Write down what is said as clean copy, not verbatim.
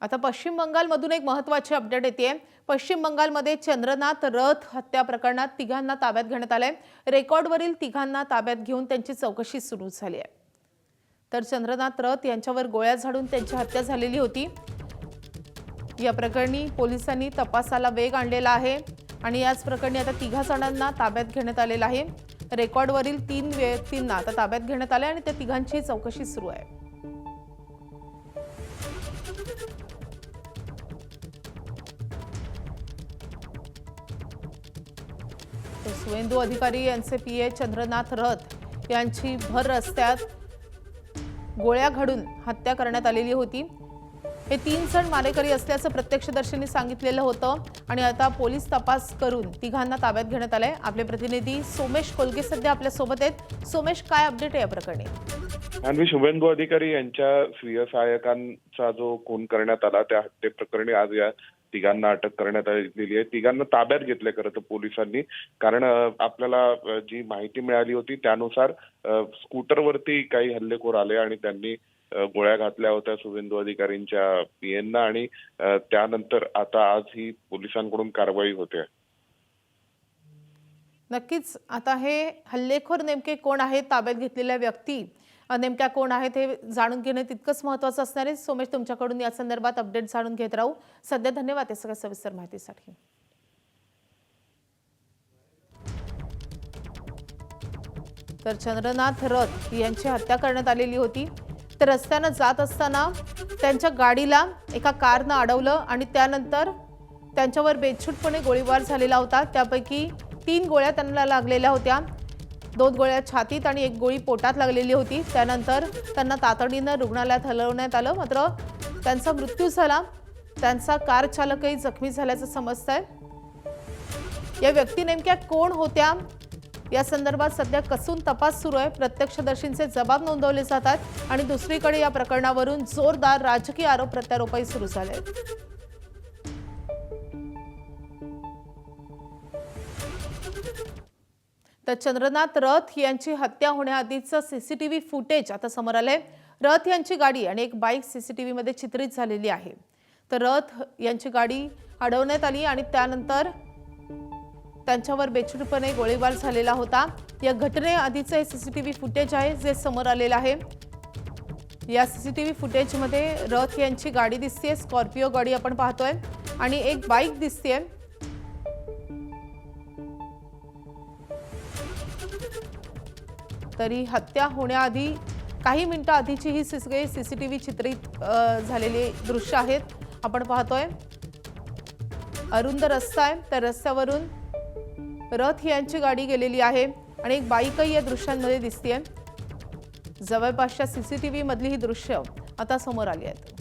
आता पश्चिम बंगालमधून एक महत्त्वाची अपडेट येते। पश्चिम बंगालमध्ये चंद्रनाथ रथ हत्या प्रकरणात तिघांना ताब्यात घेण्यात आले। रेकॉर्डवरील तिघांना ताब्यात घेऊन त्यांची चौकशी सुरू झाली आहे। तर चंद्रनाथ रथ यांच्यावर गोळ्या झाडून त्यांची हत्या झालेली होती। या प्रकरणी पोलिसांनी तपासाला वेग आणलेला आहे आणि याच प्रकरणी आता तिघा जणांना ताब्यात घेण्यात आलेलं आहे। रेकॉर्डवरील 3 व्यक्तींना आता ताब्यात घेण्यात आले आणि त्या तिघांची चौकशी सुरू आहे। सुवेंदू अधिकारी यांचे पीए चंद्रनाथ रथ यांची भर रस्त्यात गोळ्या घडून हत्या करण्यात आलेली होती। हे 3 जण मारेकरी असल्याचं प्रत्यक्षदर्शींनी सांगितलेलं होतं आणि आता पोलीस तपास करून तिघांना ताब्यात घेण्यात आलंय। आपले प्रतिनिधी सोमेश कोलगे सध्या आपल्या सोबत आहेत। सोमेश, काय अपडेट आहे या प्रकरणी? आणि शुभेंदू अधिकारी यांच्या स्वीय सहाय्यकांचा जो खून करण्यात आला त्या हत्ये प्रकरणी आज या तिघांना अटक करण्यात आलेली आहे। तिघांना ताब्यात घेतले खरं तर पोलिसांनी, कारण आपल्याला जी माहिती मिळाली होती त्यानुसार स्कूटरवरती काही हल्लेखोर आले आणि त्यांनी गोळ्या घातल्या होत्या शुभेंदू अधिकारींच्या पीएनना आणि त्यानंतर आता आज ही पोलिसांकडून कारवाई होते। नक्कीच आता हे हल्लेखोर नेमके कोण आहेत, ताब्यात घेतलेल्या व्यक्ती नेमक्या कोण आहेत हे जाणून घेणे तितकंच महत्त्वाचं असणार आहे। सोमेश, तुमच्याकडून या संदर्भात अपडेट जाणून घेत राहू। सध्या धन्यवाद या सगळ्या सविस्तर माहितीसाठी। तर चंद्रनाथ रथ यांची हत्या करण्यात आलेली होती। तर रस्त्याने जात असताना त्यांच्या गाडीला एका कारने अडवलं आणि त्यानंतर त्यांच्यावर बेछूटपणे गोळीबार झालेला होता। त्यापैकी 3 गोळ्या त्यांना लागलेल्या होत्या। 2 गोळ्या छातीत आणि 1 गोळी पोटात लागलेली होती। त्यानंतर त्यांना तातडीने रुग्णालयात हलवण्यात आलं, मात्र त्यांचा मृत्यू झाला। त्यांचा कार चालकही जखमी झाल्याचं समजतंय। या व्यक्ती नेमक्या कोण होत्या या संदर्भात सध्या कसून तपास सुरू आहे। प्रत्यक्षदर्शींचे जबाब नोंदवले जातात आणि दुसरीकडे या प्रकरणावरून जोरदार राजकीय आरोप प्रत्यारोपही सुरू झाले आहेत। तर चंद्रनाथ रथ यांची हत्या होण्याआधीचं सीसीटीव्ही फुटेज आता समोर आलंय। रथ यांची गाडी आणि एक बाईक सीसीटीव्ही मध्ये चित्रित झालेली आहे। तर रथ यांची गाडी अडवण्यात आली आणि त्यानंतर त्यांच्यावर बेछूटपणे गोळीबार झालेला होता। या घटनेआधीचं हे सीसीटीव्ही फुटेज आहे जे समोर आलेलं आहे। या सीसीटीव्ही फुटेजमध्ये रथ यांची गाडी दिसते, स्कॉर्पिओ गाडी आपण पाहतोय आणि एक बाईक दिसते। तरी हत्या होण्याआधी काही मिनिटं आधीची ही सीसीटीव्ही चित्रित झालेली दृश्य आहेत आपण पाहतोय। अरुंद रस्ता आहे, त्या रस्त्यावरून रथ यांची गाडी गेलेली आहे आणि एक बाईकही या दृश्यांमध्ये दिसतेय। जवळपासच्या सीसीटीव्ही मधली ही दृश्य आता समोर आली आहेत।